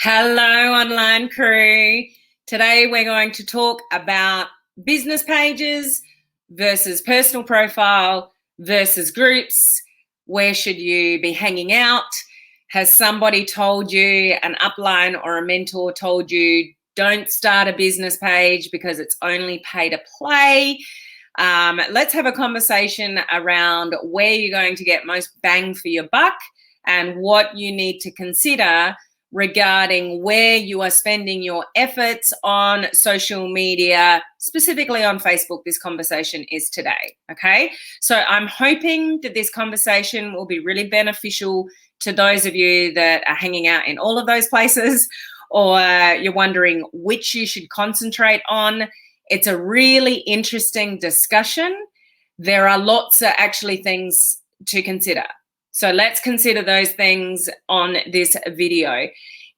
Hello, online crew. Today we're going to talk about business pages versus personal profile versus groups. Where should you be hanging out? Has somebody told you, an upline or a mentor told you, don't start a business page because it's only pay to play? Let's have a conversation around where you're going to get most bang for your buck and what you need to consider regarding where you are spending your efforts on social media, specifically on Facebook. This conversation is today, okay? So I'm hoping that this conversation will be really beneficial to those of you that are hanging out in all of those places, or you're wondering which you should concentrate on. It's a really interesting discussion. There are lots of actually things to consider. So let's consider those things on this video.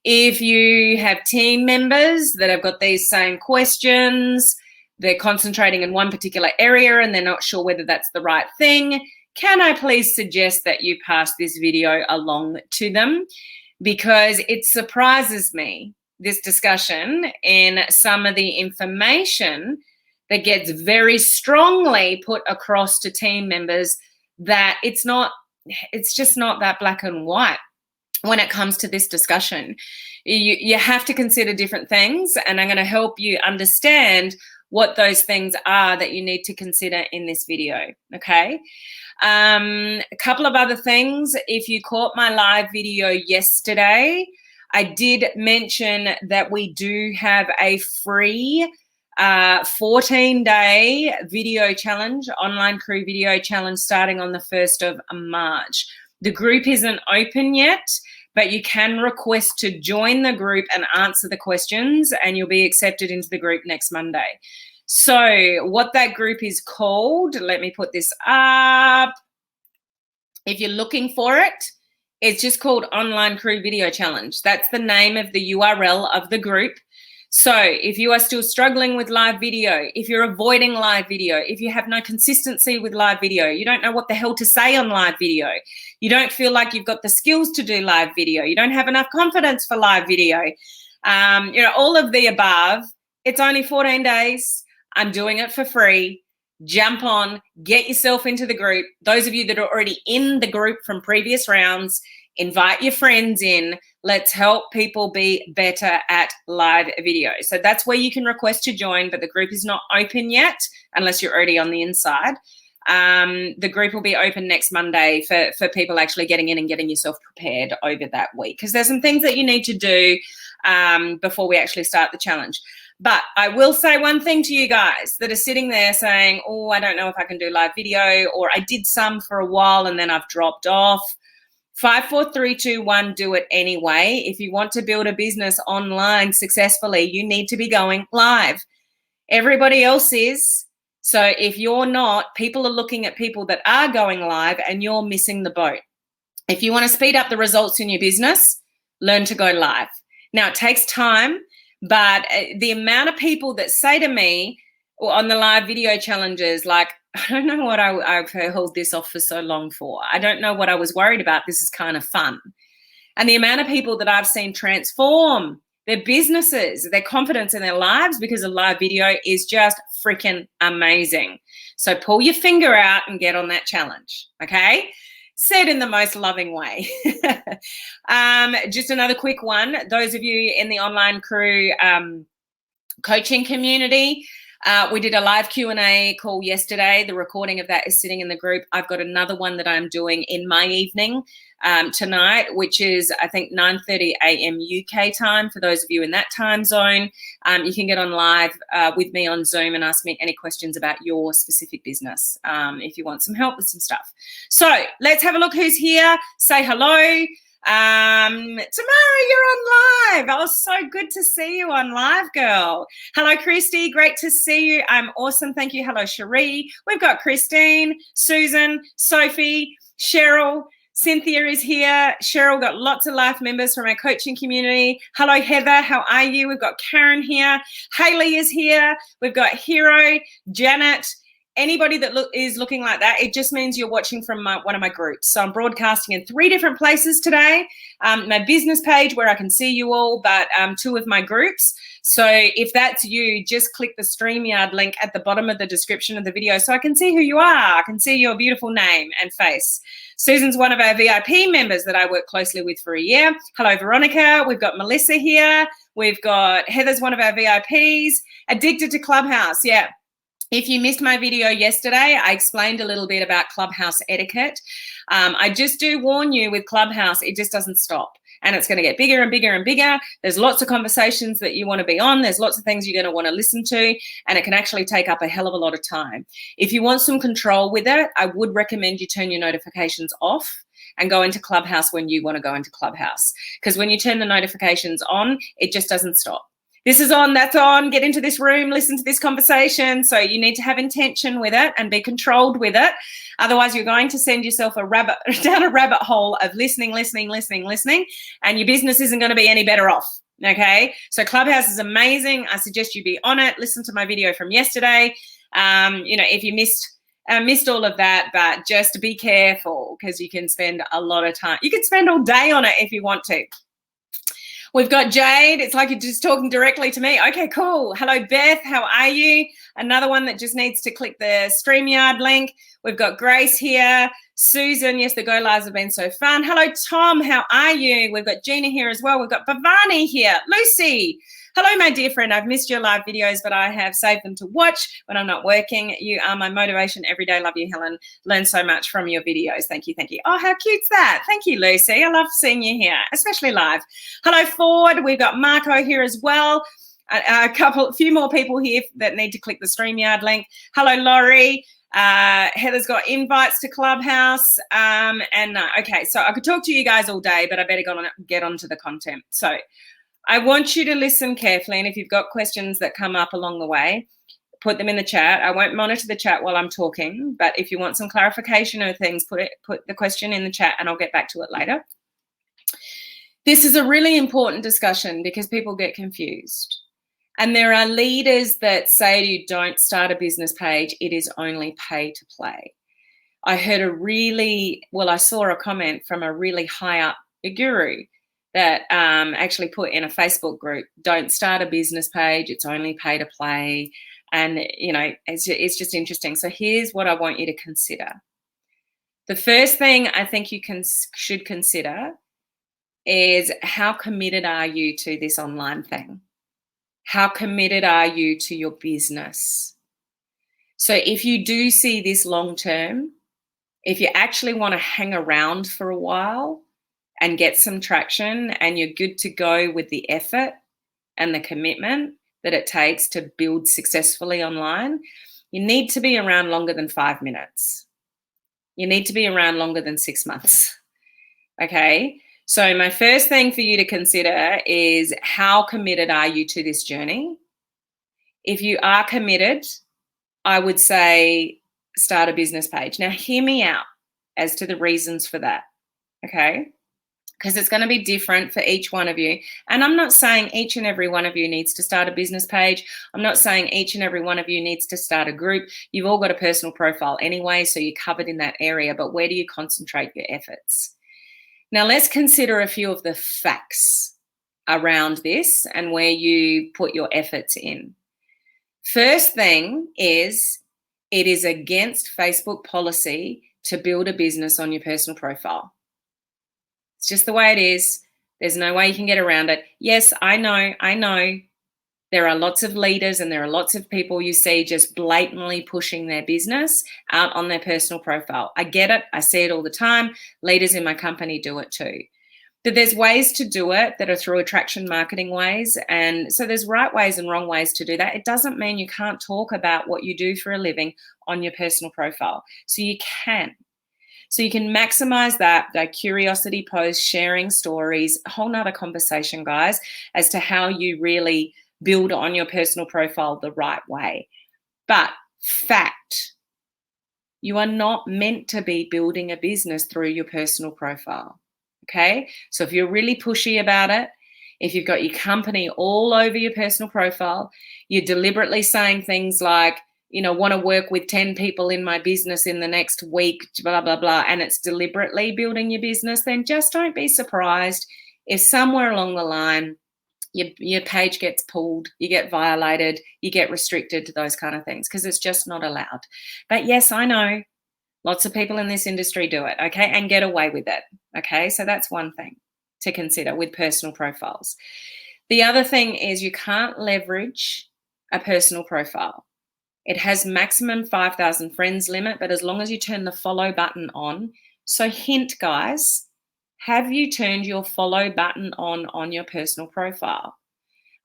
If you have team members that have got these same questions, they're concentrating in one particular area and they're not sure whether that's the right thing, can I please suggest that you pass this video along to them? Because it surprises me, this discussion, in some of the information that gets very strongly put across to team members, that it's just not that black and white when it comes to this discussion. You have to consider different things, and I'm going to help you understand what those things are that you need to consider in this video, okay? A couple of other things. If you caught my live video yesterday, I did mention that we do have a free 14-day video challenge, online crew video challenge, starting on the 1st of March. The group isn't open yet, but you can request to join the group and answer the questions, and you'll be accepted into the group next Monday. So what that group is called, let me put this up. If you're looking for it, it's just called Online Crew Video Challenge. That's the name of the URL of the group. So if you are still struggling with live video, if you're avoiding live video, if you have no consistency with live video, you don't know what the hell to say on live video, you don't feel like you've got the skills to do live video, you don't have enough confidence for live video, all of the above, it's only 14 days. I'm doing it for free. Jump on, get yourself into the group. Those of you that are already in the group from previous rounds, invite your friends in. Let's help people be better at live video. So that's where you can request to join, but the group is not open yet unless you're already on the inside. The group will be open next Monday for people actually getting in and getting yourself prepared over that week, because there's some things that you need to do before we actually start the challenge. But I will say one thing to you guys that are sitting there saying, oh, I don't know if I can do live video, or I did some for a while and then I've dropped off. 5, 4, 3, 2, 1, do it anyway. If you want to build a business online successfully, you need to be going live. Everybody else is. So if you're not, people are looking at people that are going live and you're missing the boat. If you want to speed up the results in your business, learn to go live. Now, it takes time, but the amount of people that say to me on the live video challenges, like, I don't know what I've held this off for so long for. I don't know what I was worried about. This is kind of fun. And the amount of people that I've seen transform their businesses, their confidence in their lives because of live video is just freaking amazing. So pull your finger out and get on that challenge, okay? Said in the most loving way. Just another quick one. Those of you in the Online Crew coaching community, we did a live Q&A call yesterday. The recording of that is sitting in the group. I've got another one that I'm doing in my evening tonight, which is, I think, 9:30 a.m. UK time for those of you in that time zone. You can get on live with me on Zoom and ask me any questions about your specific business if you want some help with some stuff. So let's have a look who's here. Say hello. Tamara, you're on live. Oh, so good to see you on live, girl. Hello, Christy. Great to see you. I'm awesome. Thank you. Hello, Cherie. We've got Christine, Susan, Sophie, Cheryl. Cynthia is here. Cheryl, got lots of life members from our coaching community. Hello, Heather. How are you? We've got Karen here. Haley is here. We've got Hero, Janet, anybody that is looking like that, it just means you're watching from one of my groups. So I'm broadcasting in 3 different places today. My business page where I can see you all, but 2 of my groups. So if that's you, just click the StreamYard link at the bottom of the description of the video so I can see who you are. I can see your beautiful name and face. Susan's one of our VIP members that I work closely with for a year. Hello, Veronica. We've got Melissa here. We've got Heather's one of our VIPs. Addicted to Clubhouse. Yeah. If you missed my video yesterday, I explained a little bit about Clubhouse etiquette. I just do warn you with Clubhouse, it just doesn't stop. And it's going to get bigger and bigger and bigger. There's lots of conversations that you want to be on. There's lots of things you're going to want to listen to. And it can actually take up a hell of a lot of time. If you want some control with it, I would recommend you turn your notifications off and go into Clubhouse when you want to go into Clubhouse. Because when you turn the notifications on, it just doesn't stop. This is on, that's on, get into this room, listen to this conversation. So you need to have intention with it and be controlled with it. Otherwise, you're going to send yourself down a rabbit hole of listening, and your business isn't going to be any better off, okay? So Clubhouse is amazing. I suggest you be on it. Listen to my video from yesterday. If you missed all of that, but just be careful because you can spend a lot of time. You can spend all day on it if you want to. We've got Jade. It's like you're just talking directly to me. Okay, cool. Hello, Beth. How are you? Another one that just needs to click the StreamYard link. We've got Grace here. Susan. Yes, the Go Lives have been so fun. Hello, Tom. How are you? We've got Gina here as well. We've got Bhavani here. Lucy. Hello, my dear friend. I've missed your live videos, but I have saved them to watch when I'm not working. You are my motivation every day. Love you, Helen. Learn so much from your videos. Thank you. Thank you. Oh, how cute's that? Thank you, Lucy. I love seeing you here, especially live. Hello, Ford. We've got Marco here as well. A few more people here that need to click the StreamYard link. Hello, Laurie. Heather's got invites to Clubhouse. Okay, so I could talk to you guys all day, but I better get on to the content. So I want you to listen carefully, and if you've got questions that come up along the way, put them in the chat. I won't monitor the chat while I'm talking, but if you want some clarification of things, put the question in the chat and I'll get back to it later. This is a really important discussion because people get confused. And there are leaders that say to you, don't start a business page, it is only pay to play. I saw a comment from a really high up guru that actually put in a Facebook group, don't start a business page, it's only pay to play. And, it's just interesting. So here's what I want you to consider. The first thing I think you should consider is how committed are you to this online thing? How committed are you to your business? So if you do see this long term, if you actually want to hang around for a while and get some traction and you're good to go with the effort and the commitment that it takes to build successfully online, you need to be around longer than 5 minutes. You need to be around longer than 6 months, okay? So my first thing for you to consider is how committed are you to this journey? If you are committed, I would say start a business page. Now, hear me out as to the reasons for that, okay? Because it's going to be different for each one of you. And I'm not saying each and every one of you needs to start a business page. I'm not saying each and every one of you needs to start a group. You've all got a personal profile anyway, so you're covered in that area. But where do you concentrate your efforts? Now, let's consider a few of the facts around this and where you put your efforts in. First thing is, it is against Facebook policy to build a business on your personal profile. It's just the way it is. There's no way you can get around it. Yes, I know. There are lots of leaders and there are lots of people you see just blatantly pushing their business out on their personal profile. I get it. I see it all the time. Leaders in my company do it too. But there's ways to do it that are through attraction marketing ways. And so there's right ways and wrong ways to do that. It doesn't mean you can't talk about what you do for a living on your personal profile. So you can. So you can maximize that curiosity post, sharing stories, a whole nother conversation, guys, as to how you really build on your personal profile the right way. But fact, you are not meant to be building a business through your personal profile, okay? So if you're really pushy about it, if you've got your company all over your personal profile, you're deliberately saying things like, want to work with 10 people in my business in the next week, blah, blah, blah, and it's deliberately building your business, then just don't be surprised if somewhere along the line your page gets pulled, you get violated, you get restricted to those kind of things, because it's just not allowed. But yes, I know lots of people in this industry do it, okay, and get away with it, okay? So that's one thing to consider with personal profiles. The other thing is you can't leverage a personal profile. It has maximum 5,000 friends limit, but as long as you turn the follow button on. So hint, guys, have you turned your follow button on your personal profile?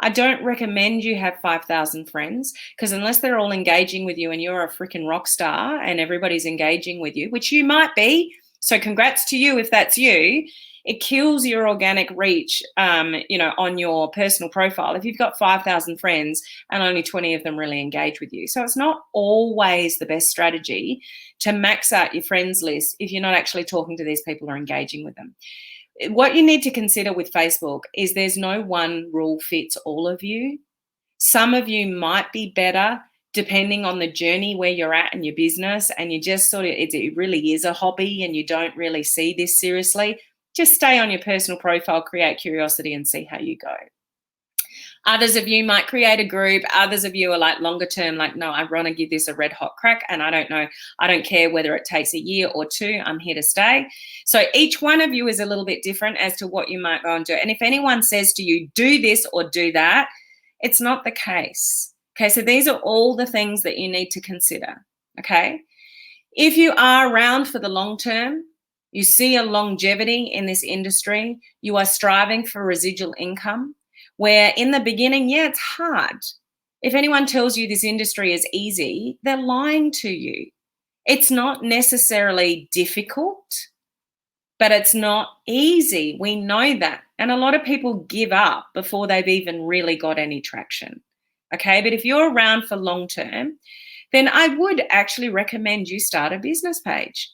I don't recommend you have 5,000 friends, because unless they're all engaging with you and you're a freaking rock star and everybody's engaging with you, which you might be, so congrats to you if that's you, it kills your organic reach, on your personal profile if you've got 5,000 friends and only 20 of them really engage with you. So it's not always the best strategy to max out your friends list if you're not actually talking to these people or engaging with them. What you need to consider with Facebook is there's no one rule fits all of you. Some of you might be better depending on the journey where you're at in your business, and you just sort of, it really is a hobby and you don't really see this seriously. Just stay on your personal profile, create curiosity, and see how you go. Others of you might create a group. Others of you are like longer term, like, no, I want to give this a red hot crack, and I don't know, I don't care whether it takes a year or two, I'm here to stay. So each one of you is a little bit different as to what you might go and do. And if anyone says to you, do this or do that, it's not the case. Okay, so these are all the things that you need to consider, okay? If you are around for the long term, you see a longevity in this industry, you are striving for residual income, where in the beginning, yeah, it's hard. If anyone tells you this industry is easy, they're lying to you. It's not necessarily difficult, but it's not easy. We know that. And a lot of people give up before they've even really got any traction. Okay, but if you're around for long term, then I would actually recommend you start a business page.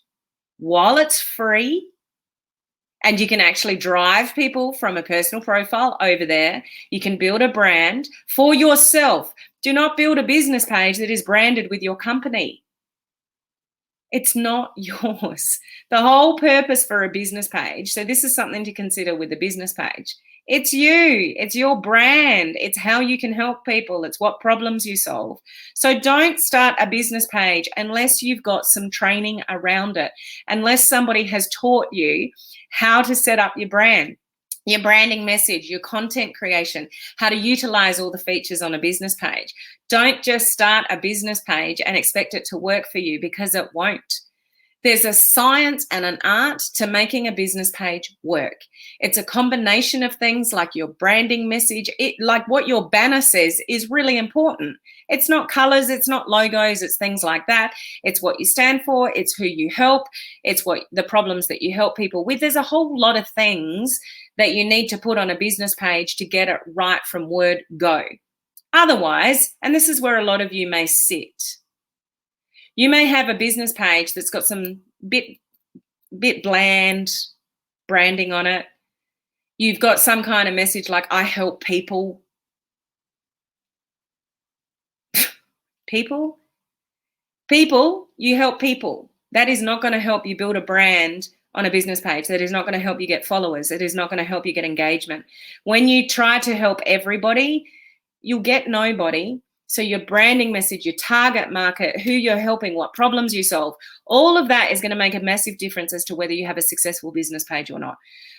While it's free and you can actually drive people from a personal profile over there, you can build a brand for yourself. Do not build a business page that is branded with your company. It's not yours. The whole purpose for a business page, so this is something to consider with the business page. It's you, it's your brand, it's how you can help people, it's what problems you solve. So don't start a business page unless you've got some training around it, unless somebody has taught you how to set up your brand, your branding message, your content creation, how to utilize all the features on a business page. Don't just start a business page and expect it to work for you, because it won't. There's a science and an art to making a business page work. It's a combination of things like your branding message, like what your banner says is really important. It's not colors, it's not logos, it's things like that. It's what you stand for, it's who you help, it's what the problems that you help people with. There's a whole lot of things that you need to put on a business page to get it right from word go. Otherwise, and this is where a lot of you may sit, you may have a business page that's got some bit bland branding on it. You've got some kind of message like, I help people. People, you help people. That is not going to help you build a brand on a business page. That is not going to help you get followers. It is not going to help you get engagement. When you try to help everybody, you'll get nobody. So your branding message, your target market, who you're helping, what problems you solve, all of that is going to make a massive difference as to whether you have a successful business page or not.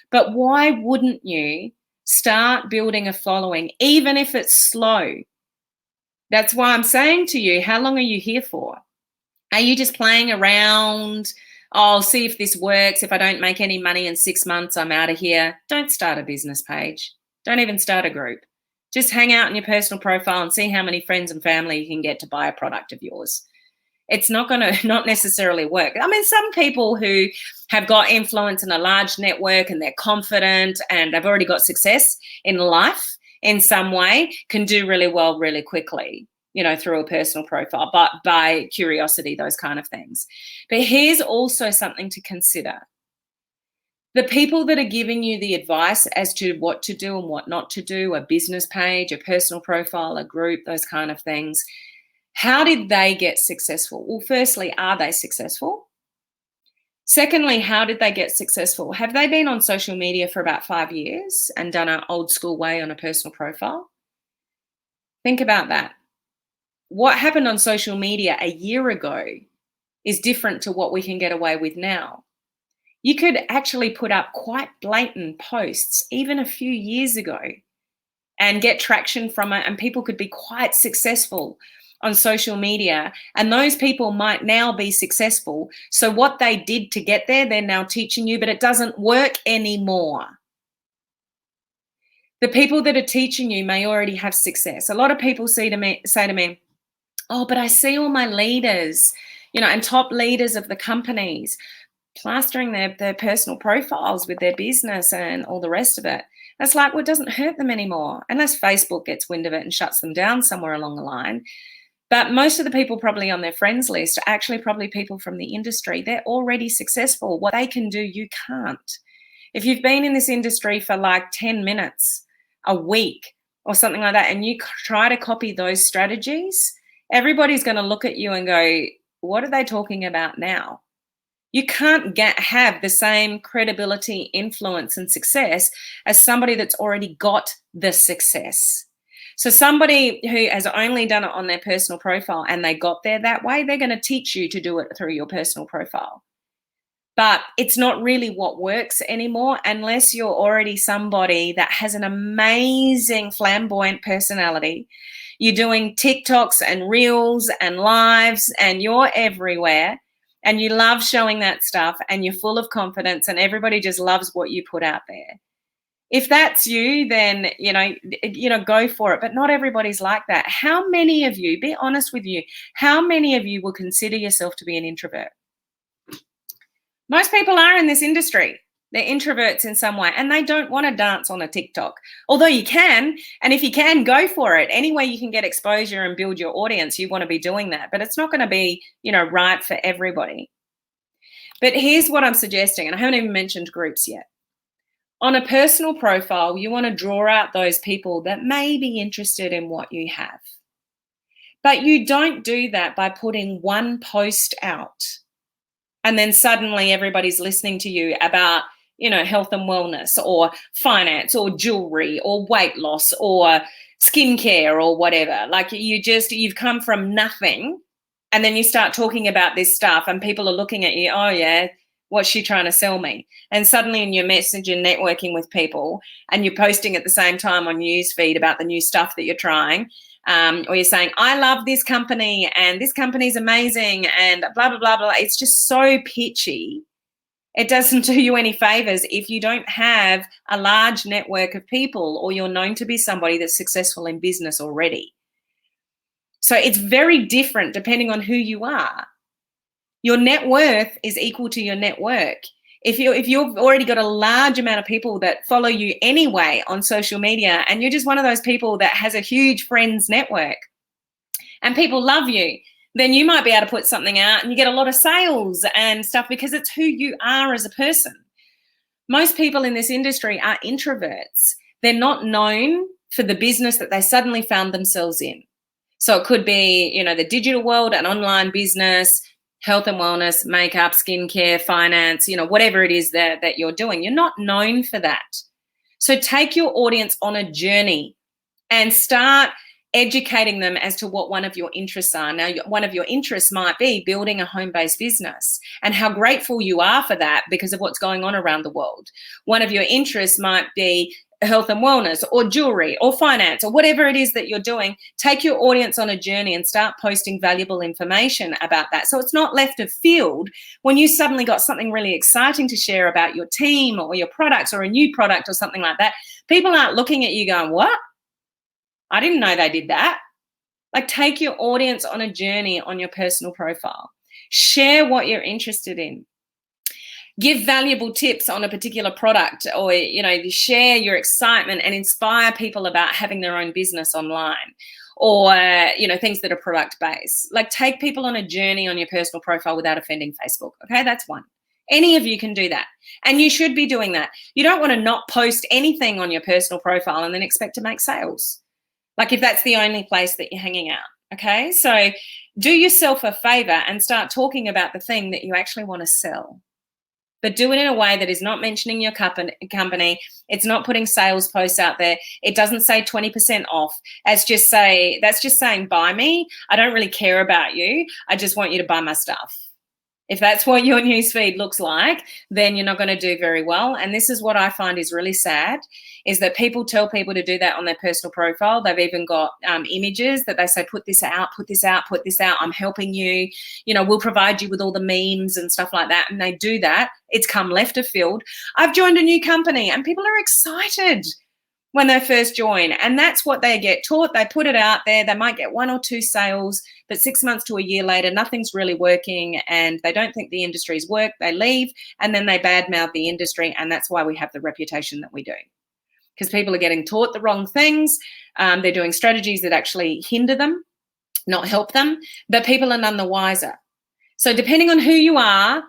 But why wouldn't you start building a following, even if it's slow? That's why I'm saying to you, how long are you here for? Are you just playing around? Oh, I'll see if this works. If I don't make any money in 6 months, I'm out of here. Don't start a business page. Don't even start a group. Just hang out in your personal profile and see how many friends and family you can get to buy a product of yours. It's not going to not necessarily work. I mean, some people who have got influence in a large network and they're confident and they've already got success in life in some way can do really well really quickly, through a personal profile, but by curiosity, those kind of things. But here's also something to consider. The people that are giving you the advice as to what to do and what not to do, a business page, a personal profile, a group, those kind of things, How did they get successful? Well, firstly, are they successful? Secondly, how did they get successful? Have they been on social media for about 5 years and done an old school way on a personal profile? Think about that. What happened on social media a year ago is different to what we can get away with now. You could actually put up quite blatant posts even a few years ago and get traction from it, and people could be quite successful on social media, and those people might now be successful. So what they did to get there, they're now teaching you, but it doesn't work anymore. The people that are teaching you may already have success. A lot of people say to me, oh, but I see all my leaders, and top leaders of the companies plastering their personal profiles with their business and all the rest of it. That's like, well, it doesn't hurt them anymore, unless Facebook gets wind of it and shuts them down somewhere along the line. But most of the people probably on their friends list are actually probably people from the industry. They're already successful. What they can do, you can't. If you've been in this industry for like 10 minutes a week or something like that, and you try to copy those strategies, everybody's going to look at you and go, what are they talking about now? You can't have the same credibility, influence, and success as somebody that's already got the success. So somebody who has only done it on their personal profile and they got there that way, they're going to teach you to do it through your personal profile. But it's not really what works anymore unless you're already somebody that has an amazing flamboyant personality. You're doing TikToks and Reels and lives and you're everywhere and you love showing that stuff and you're full of confidence and everybody just loves what you put out there. If that's you, then, go for it. But not everybody's like that. How many of you, be honest with you, how many of you will consider yourself to be an introvert? Most people are in this industry. They're introverts in some way, and they don't want to dance on a TikTok. Although you can, and if you can, go for it. Any way you can get exposure and build your audience, you want to be doing that. But it's not going to be, right for everybody. But here's what I'm suggesting, and I haven't even mentioned groups yet. On a personal profile, you want to draw out those people that may be interested in what you have. But you don't do that by putting one post out and then suddenly everybody's listening to you about, health and wellness or finance or jewelry or weight loss or skincare or whatever. Like you've come from nothing and then you start talking about this stuff and people are looking at you, oh yeah, what's she trying to sell me? And suddenly in your message and networking with people and you're posting at the same time on newsfeed about the new stuff that you're trying, or you're saying, I love this company and this company's amazing and blah, blah, blah, blah. It's just so pitchy. It doesn't do you any favors if you don't have a large network of people or you're known to be somebody that's successful in business already. So it's very different depending on who you are. Your net worth is equal to your network. If you've already got a large amount of people that follow you anyway on social media and you're just one of those people that has a huge friends network and people love you, then you might be able to put something out and you get a lot of sales and stuff because it's who you are as a person. Most people in this industry are introverts. They're not known for the business that they suddenly found themselves in. So it could be, the digital world, an online business, health and wellness, makeup, skincare, finance, whatever it is that you're doing. You're not known for that. So take your audience on a journey and start educating them as to what one of your interests are. Now, one of your interests might be building a home-based business and how grateful you are for that because of what's going on around the world. One of your interests might be health and wellness or jewelry or finance or whatever it is that you're doing. Take your audience on a journey and start posting valuable information about that. So it's not left of field when you suddenly got something really exciting to share about your team or your products or a new product or something like that. People aren't looking at you going, what? I didn't know they did that. Like, take your audience on a journey on your personal profile. Share what you're interested in. Give valuable tips on a particular product or, share your excitement and inspire people about having their own business online or, things that are product-based. Like, take people on a journey on your personal profile without offending Facebook. Okay, that's one. Any of you can do that. And you should be doing that. You don't want to not post anything on your personal profile and then expect to make sales. Like, if that's the only place that you're hanging out. Okay, so do yourself a favor and start talking about the thing that you actually want to sell. But do it in a way that is not mentioning your company. It's not putting sales posts out there. It doesn't say 20% off. That's just saying buy me. I don't really care about you. I just want you to buy my stuff. If that's what your newsfeed looks like, then you're not going to do very well. And this is what I find is really sad, is that people tell people to do that on their personal profile. They've even got images that they say, put this out, put this out, put this out. I'm helping you. You know, we'll provide you with all the memes and stuff like that. And they do that. It's come left of field. I've joined a new company and people are excited when they first join. And that's what they get taught. They put it out there. They might get 1 or 2 sales, but 6 months to a year later, nothing's really working and they don't think the industry's work. They leave and then they badmouth the industry. And that's why we have the reputation that we do. Because people are getting taught the wrong things. They're doing strategies that actually hinder them, not help them, but people are none the wiser. So depending on who you are,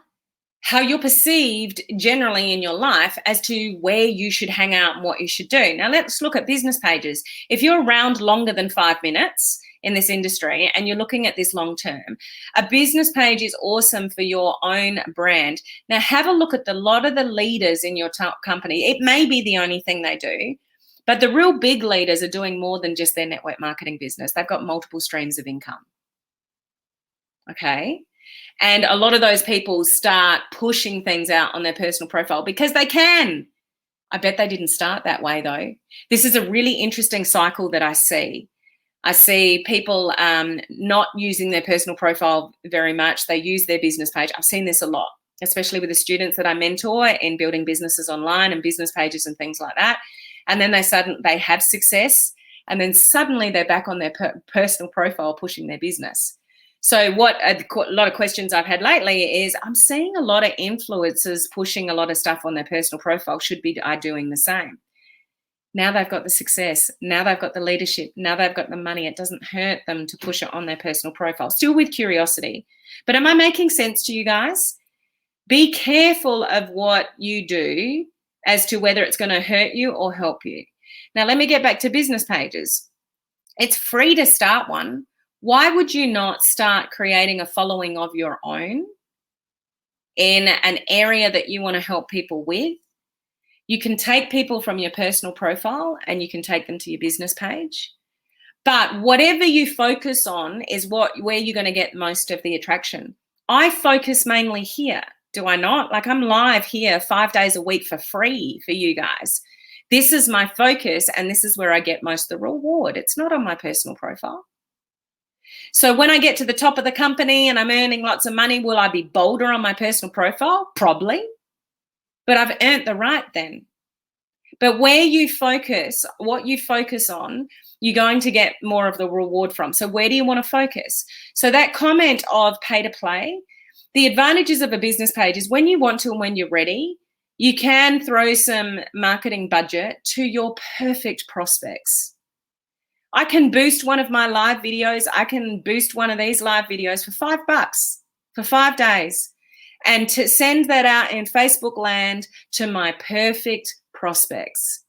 how you're perceived generally in your life as to where you should hang out and what you should do. Now, let's look at business pages. If you're around longer than 5 minutes in this industry and you're looking at this long term, a business page is awesome for your own brand. Now, have a look at a lot of the leaders in your top company. It may be the only thing they do, but the real big leaders are doing more than just their network marketing business. They've got multiple streams of income. Okay. And a lot of those people start pushing things out on their personal profile because they can. I bet they didn't start that way, though. This is a really interesting cycle that I see. I see people not using their personal profile very much. They use their business page. I've seen this a lot, especially with the students that I mentor in building businesses online and business pages and things like that. And then they have success, and then suddenly they're back on their personal profile pushing their business. So what a lot of questions I've had lately is I'm seeing a lot of influencers pushing a lot of stuff on their personal profile. Should be I doing the same? Now they've got the success. Now they've got the leadership. Now they've got the money. It doesn't hurt them to push it on their personal profile, still with curiosity. But am I making sense to you guys? Be careful of what you do as to whether it's going to hurt you or help you. Now, let me get back to business pages. It's free to start one. Why would you not start creating a following of your own in an area that you want to help people with? You can take people from your personal profile and you can take them to your business page. But whatever you focus on is where you're going to get most of the attraction. I focus mainly here, do I not? Like, I'm live here 5 days a week for free for you guys. This is my focus and this is where I get most of the reward. It's not on my personal profile. So when I get to the top of the company and I'm earning lots of money, will I be bolder on my personal profile? Probably. But I've earned the right then. But where you focus, what you focus on, you're going to get more of the reward from. So where do you want to focus? So that comment of pay to play, the advantages of a business page is when you want to and when you're ready, you can throw some marketing budget to your perfect prospects. I can boost one of my live videos. I can boost one of these live videos for $5 for 5 days and to send that out in Facebook land to my perfect prospects.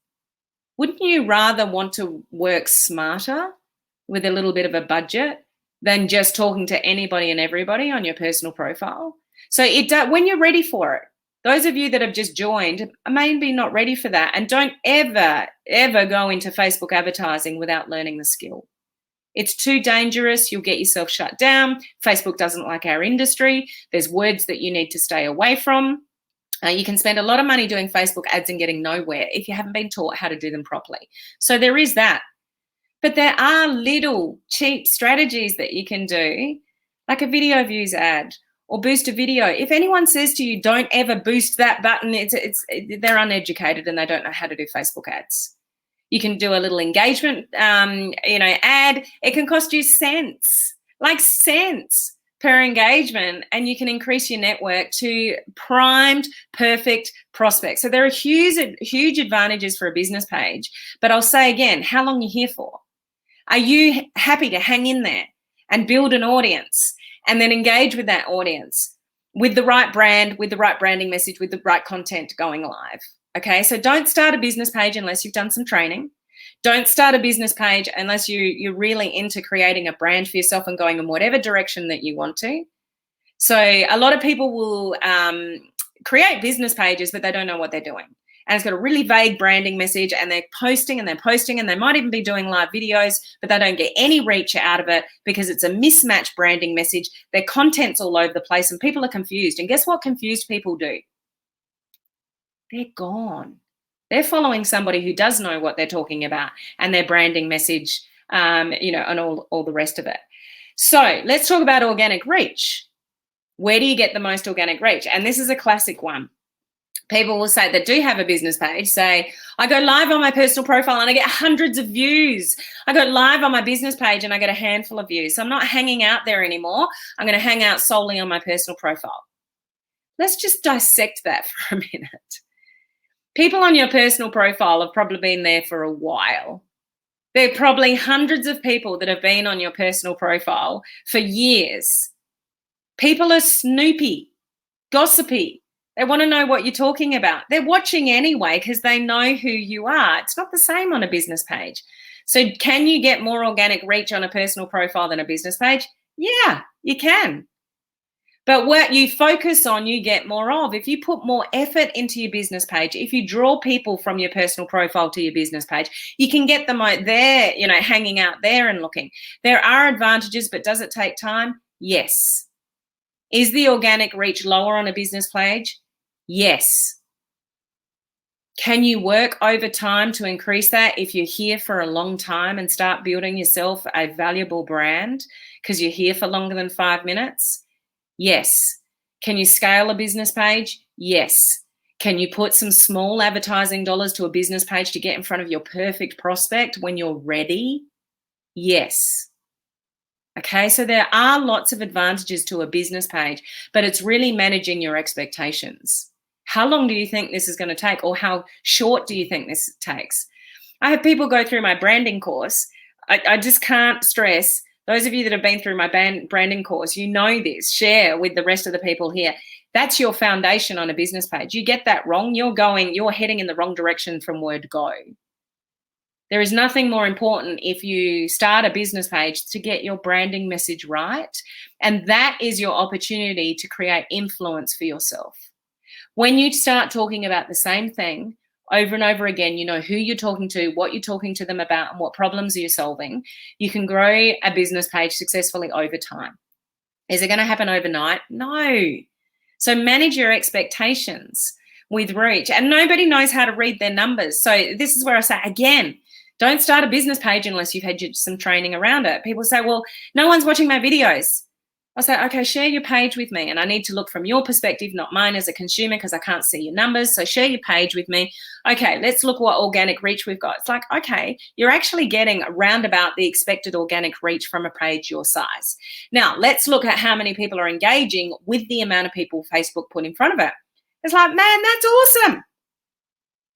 Wouldn't you rather want to work smarter with a little bit of a budget than just talking to anybody and everybody on your personal profile? So when you're ready for it, those of you that have just joined may be not ready for that, and don't ever, ever go into Facebook advertising without learning the skill. It's too dangerous. You'll get yourself shut down. Facebook doesn't like our industry. There's words that you need to stay away from. You can spend a lot of money doing Facebook ads and getting nowhere if you haven't been taught how to do them properly. So there is that. But there are little cheap strategies that you can do, like a video views ad or boost a video. If anyone says to you, don't ever boost that button, they're uneducated and they don't know how to do Facebook ads. You can do a little engagement, ad. It can cost you cents per engagement, and you can increase your network to primed, perfect prospects. So there are huge advantages for a business page. But I'll say again, how long are you here for? Are you happy to hang in there and build an audience and then engage with that audience with the right brand, with the right branding message, with the right content going live? Okay, so don't start a business page unless you've done some training. Don't start a business page unless you're really into creating a brand for yourself and going in whatever direction that you want to. So a lot of people will create business pages, but they don't know what they're doing. And it's got a really vague branding message, and they're posting and they're posting, and they might even be doing live videos, but they don't get any reach out of it because it's a mismatched branding message. Their content's all over the place and people are confused. And guess what confused people do? They're gone. They're following somebody who does know what they're talking about and their branding message, and all the rest of it. So let's talk about organic reach. Where do you get the most organic reach? And this is a classic one. People will say that do have a business page, say, I go live on my personal profile and I get hundreds of views. I go live on my business page and I get a handful of views. So I'm not hanging out there anymore. I'm going to hang out solely on my personal profile. Let's just dissect that for a minute. People on your personal profile have probably been there for a while. There are probably hundreds of people that have been on your personal profile for years. People are snoopy, gossipy. They want to know what you're talking about. They're watching anyway because they know who you are. It's not the same on a business page. So can you get more organic reach on a personal profile than a business page? Yeah, you can. But what you focus on, you get more of. If you put more effort into your business page, if you draw people from your personal profile to your business page, you can get them out there, hanging out there and looking. There are advantages, but does it take time? Yes. Is the organic reach lower on a business page? Yes. Can you work over time to increase that if you're here for a long time and start building yourself a valuable brand because you're here for longer than 5 minutes? Yes. Can you scale a business page? Yes. Can you put some small advertising dollars to a business page to get in front of your perfect prospect when you're ready? Yes. Okay, so there are lots of advantages to a business page, but it's really managing your expectations. How long do you think this is going to take, or how short do you think this takes? I have people go through my branding course. I just can't stress, those of you that have been through my branding course, you know this, share with the rest of the people here. That's your foundation on a business page. You get that wrong, you're heading in the wrong direction from word go. There is nothing more important if you start a business page to get your branding message right. And that is your opportunity to create influence for yourself. When you start talking about the same thing over and over again, you know who you're talking to, what you're talking to them about, and what problems you're solving, you can grow a business page successfully over time. Is it going to happen overnight? No. So manage your expectations with reach. And nobody knows how to read their numbers. So this is where I say, again, don't start a business page unless you've had some training around it. People say, well, no one's watching my videos. I'll say, okay, share your page with me. And I need to look from your perspective, not mine as a consumer, because I can't see your numbers. So share your page with me. Okay, let's look what organic reach we've got. It's like, okay, you're actually getting around about the expected organic reach from a page your size. Now, let's look at how many people are engaging with the amount of people Facebook put in front of it. It's like, man, that's awesome.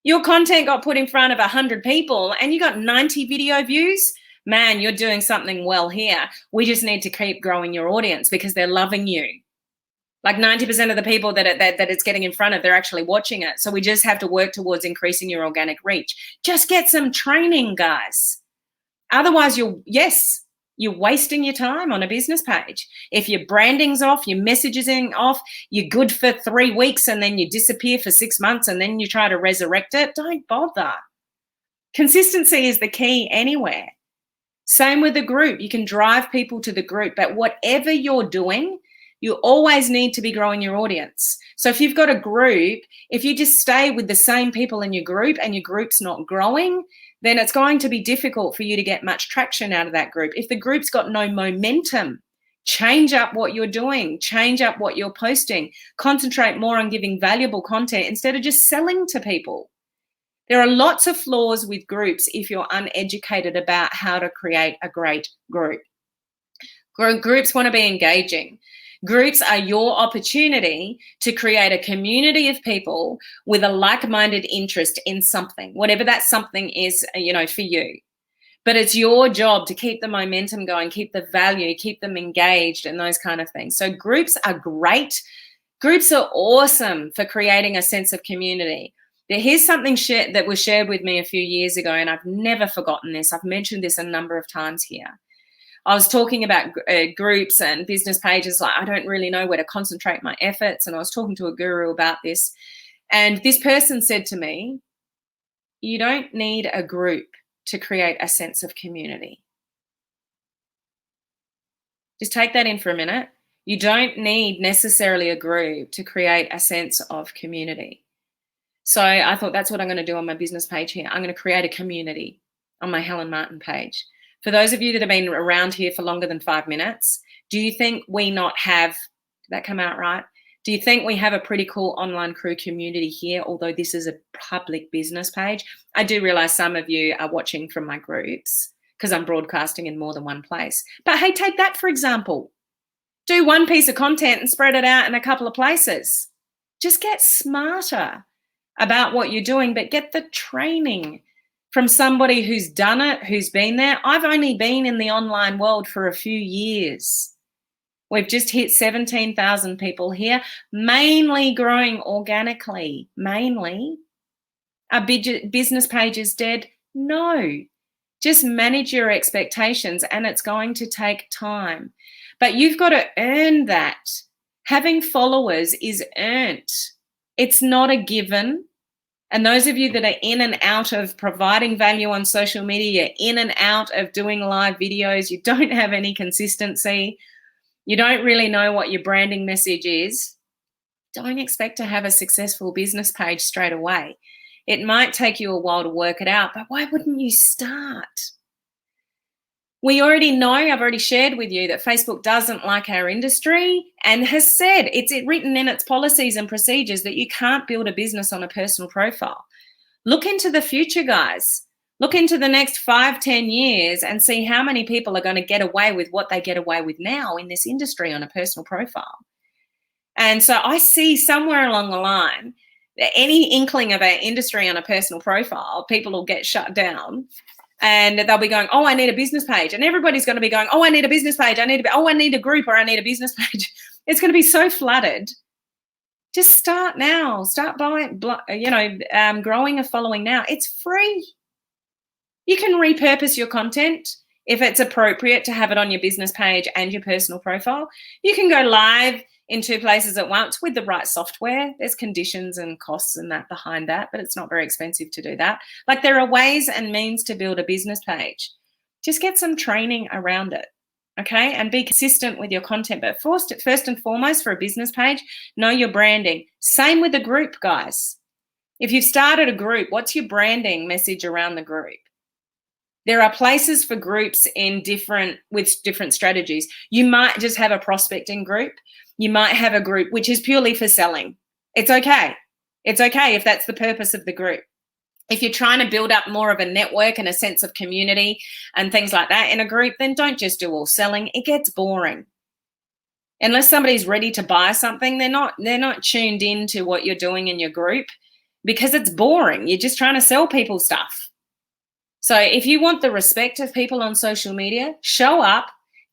Your content got put in front of 100 people and you got 90 video views. Man, you're doing something well here. We just need to keep growing your audience because they're loving you. Like 90% of the people that it's getting in front of, they're actually watching it. So we just have to work towards increasing your organic reach. Just get some training, guys. Otherwise, you're wasting your time on a business page. If your branding's off, your messaging off, you're good for 3 weeks and then you disappear for 6 months and then you try to resurrect it, don't bother. Consistency is the key anywhere. Same with the group. You can drive people to the group, but whatever you're doing, you always need to be growing your audience. So if you've got a group, if you just stay with the same people in your group and your group's not growing, then it's going to be difficult for you to get much traction out of that group. If the group's got no momentum, change up what you're doing, change up what you're posting, concentrate more on giving valuable content instead of just selling to people. There are lots of flaws with groups if you're uneducated about how to create a great group. Groups want to be engaging. Groups are your opportunity to create a community of people with a like-minded interest in something, whatever that something is, for you. But it's your job to keep the momentum going, keep the value, keep them engaged and those kind of things. So groups are great. Groups are awesome for creating a sense of community. Here's something that was shared with me a few years ago, and I've never forgotten this. I've mentioned this a number of times here. I was talking about groups and business pages, like I don't really know where to concentrate my efforts. And I was talking to a guru about this. And this person said to me, you don't need a group to create a sense of community. Just take that in for a minute. You don't need necessarily a group to create a sense of community. So I thought that's what I'm going to do on my business page here. I'm going to create a community on my Helen Martin page. For those of you that have been around here for longer than 5 minutes, do you think we not have, did that come out right? Do you think we have a pretty cool online crew community here, although this is a public business page? I do realize some of you are watching from my groups because I'm broadcasting in more than one place. But hey, take that for example. Do one piece of content and spread it out in a couple of places. Just get smarter about what you're doing, but get the training from somebody who's done it, who's been there. I've only been in the online world for a few years. We've just hit 17,000 people here, mainly growing organically. Mainly. Are business pages dead? No. Just manage your expectations, and it's going to take time. But you've got to earn that. Having followers is earned. It's not a given. And those of you that are in and out of providing value on social media, you're in and out of doing live videos, you don't have any consistency, you don't really know what your branding message is, don't expect to have a successful business page straight away. It might take you a while to work it out, but why wouldn't you start? We already know, I've already shared with you that Facebook doesn't like our industry and has said, it's written in its policies and procedures that you can't build a business on a personal profile. Look into the future, guys. Look into the next 5-10 years and see how many people are going to get away with what they get away with now in this industry on a personal profile. And so I see somewhere along the line, that any inkling of our industry on a personal profile, people will get shut down. And they'll be going, oh, I need a business page. And everybody's going to be going, oh, I need a business page. I need a group, or I need a business page. It's going to be so flooded. Just start now. Start buying, growing a following now. It's free. You can repurpose your content if it's appropriate to have it on your business page and your personal profile. You can go live in 2 places at once with the right software. There's conditions and costs and that behind that, but it's not very expensive to do that. Like, there are ways and means to build a business page. Just get some training around it, okay? And be consistent with your content. But first and foremost, for a business page, know your branding. Same with the group, guys. If you've started a group, what's your branding message around the group? There are places for groups with different strategies. You might just have a prospecting group. You might have a group which is purely for selling. It's okay. It's okay if that's the purpose of the group. If you're trying to build up more of a network and a sense of community and things like that in a group, then don't just do all selling. It gets boring. Unless somebody's ready to buy something, they're not tuned into what you're doing in your group, because it's boring. You're just trying to sell people stuff. So if you want the respect of people on social media, show up,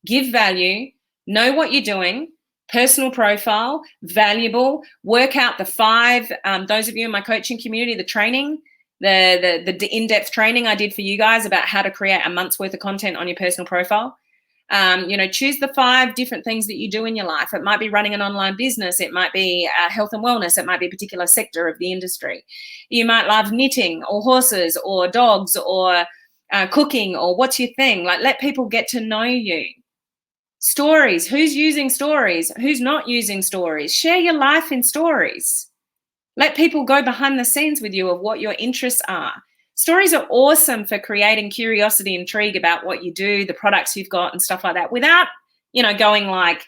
give value, know what you're doing, personal profile, valuable, work out the 5, those of you in my coaching community, the training, the in-depth training I did for you guys about how to create a month's worth of content on your personal profile. Choose the 5 different things that you do in your life. It might be running an online business. It might be health and wellness. It might be a particular sector of the industry. You might love knitting or horses or dogs or cooking, or what's your thing? Like, let people get to know you. Stories. Who's using stories? Who's not using stories? Share your life in stories. Let people go behind the scenes with you of what your interests are. Stories are awesome for creating curiosity, intrigue about what you do, the products you've got and stuff like that, without, going like,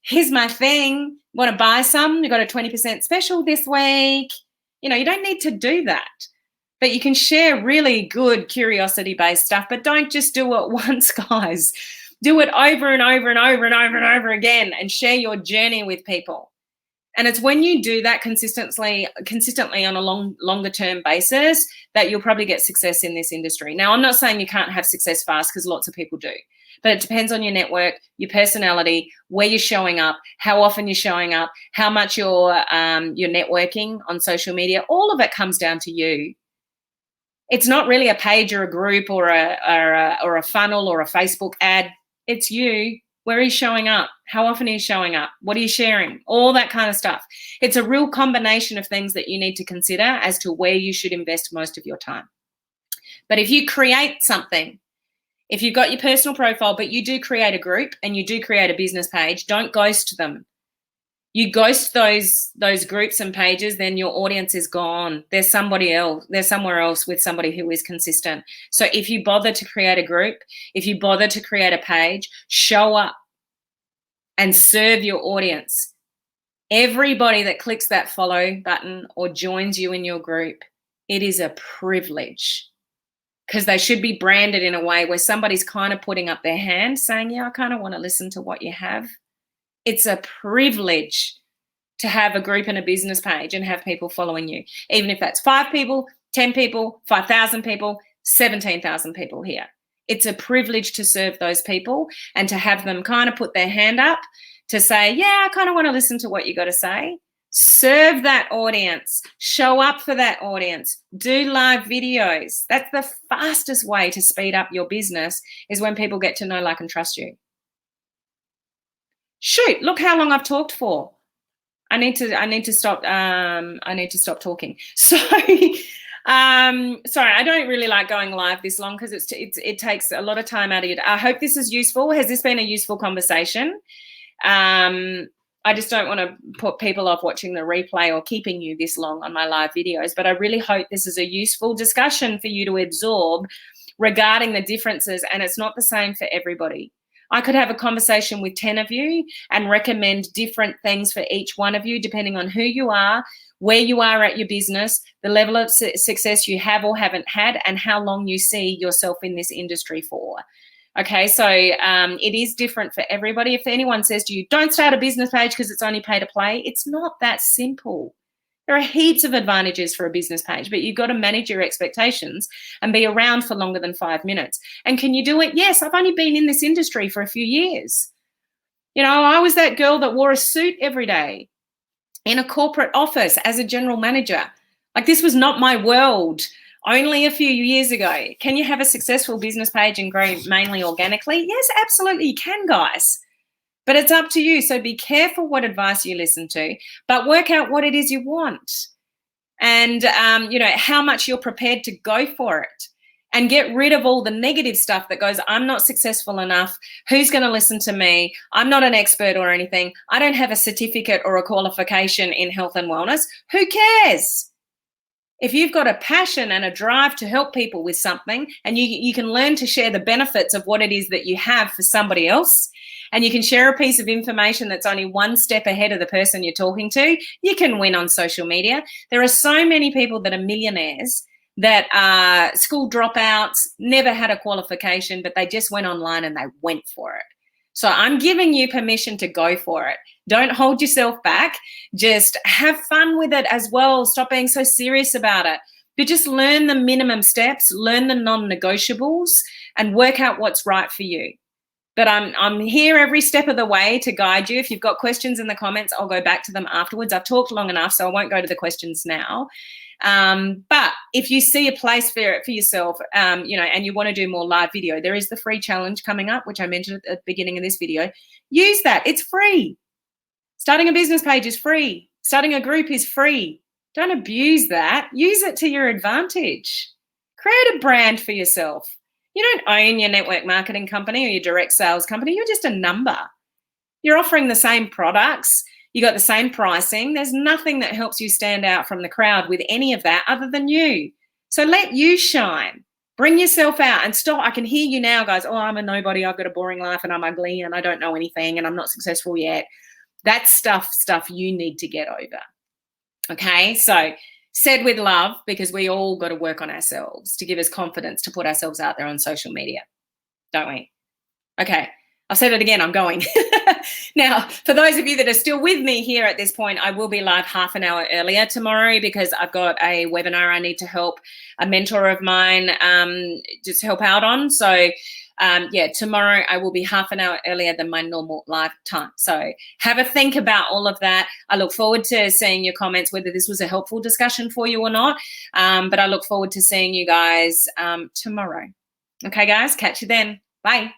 here's my thing. Want to buy some? You got a 20% special this week. You don't need to do that. But you can share really good curiosity-based stuff, but don't just do it once, guys. Do it over and over and over and over and over again, and share your journey with people. And it's when you do that consistently on a longer term basis that you'll probably get success in this industry. Now, I'm not saying you can't have success fast, because lots of people do. but it depends on your network, your personality, where you're showing up, how often you're showing up, how much you're networking on social media. All of it comes down to you. It's not really a page or a group or a funnel or a Facebook ad. It's you. Where are you showing up? How often are you showing up? What are you sharing? All that kind of stuff. It's a real combination of things that you need to consider as to where you should invest most of your time. But if you create something, if you've got your personal profile, but you do create a group and you do create a business page, don't ghost them. You ghost those groups and pages, then your audience is gone. There's somebody else. There's somewhere else with somebody who is consistent. So if you bother to create a group, if you bother to create a page, show up and serve your audience. Everybody that clicks that follow button or joins you in your group, it is a privilege, because they should be branded in a way where somebody's kind of putting up their hand saying, yeah, I kind of want to listen to what you have. It's a privilege to have a group and a business page and have people following you, even if that's 5 people, 10 people, 5,000 people, 17,000 people here. It's a privilege to serve those people and to have them kind of put their hand up to say, yeah, I kind of want to listen to what you got to say. Serve that audience, show up for that audience, do live videos. That's the fastest way to speed up your business, is when people get to know, like, and trust you. Shoot, look how long I've talked for. I need to stop talking. So sorry, I don't really like going live this long because it takes a lot of time out of you. I hope this is useful. Has this been a useful conversation? I just don't want to put people off watching the replay or keeping you this long on my live videos, but I really hope this is a useful discussion for you to absorb regarding the differences, and it's not the same for everybody. I could have a conversation with 10 of you and recommend different things for each one of you, depending on who you are, where you are at your business, the level of success you have or haven't had, and how long you see yourself in this industry for. Okay, so it is different for everybody. If anyone says to you, don't start a business page because it's only pay to play, it's not that simple. There are heaps of advantages for a business page, but you've got to manage your expectations and be around for longer than 5 minutes. And can you do it? Yes, I've only been in this industry for a few years. You know, I was that girl that wore a suit every day in a corporate office as a general manager. Like, this was not my world only a few years ago. Can you have a successful business page and grow mainly organically? Yes, absolutely you can, guys. But it's up to you. So be careful what advice you listen to, but work out what it is you want and, how much you're prepared to go for it, and get rid of all the negative stuff that goes, I'm not successful enough. Who's going to listen to me? I'm not an expert or anything. I don't have a certificate or a qualification in health and wellness. Who cares? If you've got a passion and a drive to help people with something, and you can learn to share the benefits of what it is that you have for somebody else, and you can share a piece of information that's only one step ahead of the person you're talking to, you can win on social media. There are so many people that are millionaires that are school dropouts, never had a qualification, but they just went online and they went for it. So I'm giving you permission to go for it. Don't hold yourself back. Just have fun with it as well. Stop being so serious about it. But just learn the minimum steps, learn the non-negotiables, and work out what's right for you. But I'm here every step of the way to guide you. If you've got questions in the comments, I'll go back to them afterwards. I've talked long enough, so I won't go to the questions now. But if you see a place for yourself, and you want to do more live video, there is the free challenge coming up, which I mentioned at the beginning of this video. Use that. It's free. Starting a business page is free. Starting a group is free. Don't abuse that. Use it to your advantage. Create a brand for yourself. You don't own your network marketing company or your direct sales company. You're just a number. You're offering the same products. You got the same pricing. There's nothing that helps you stand out from the crowd with any of that other than you. So let you shine. Bring yourself out and stop. I can hear you now, guys. Oh, I'm a nobody. I've got a boring life and I'm ugly and I don't know anything and I'm not successful yet. That's stuff you need to get over. Okay, so said with love, because we all got to work on ourselves to give us confidence to put ourselves out there on social media, don't we? Okay, I've said it again, I'm going. Now, for those of you that are still with me here at this point, I will be live half an hour earlier tomorrow because I've got a webinar I need to help a mentor of mine just help out on. So yeah, tomorrow I will be half an hour earlier than my normal live time. So have a think about all of that. I look forward to seeing your comments, whether this was a helpful discussion for you or not. But I look forward to seeing you guys tomorrow. Okay, guys, catch you then. Bye.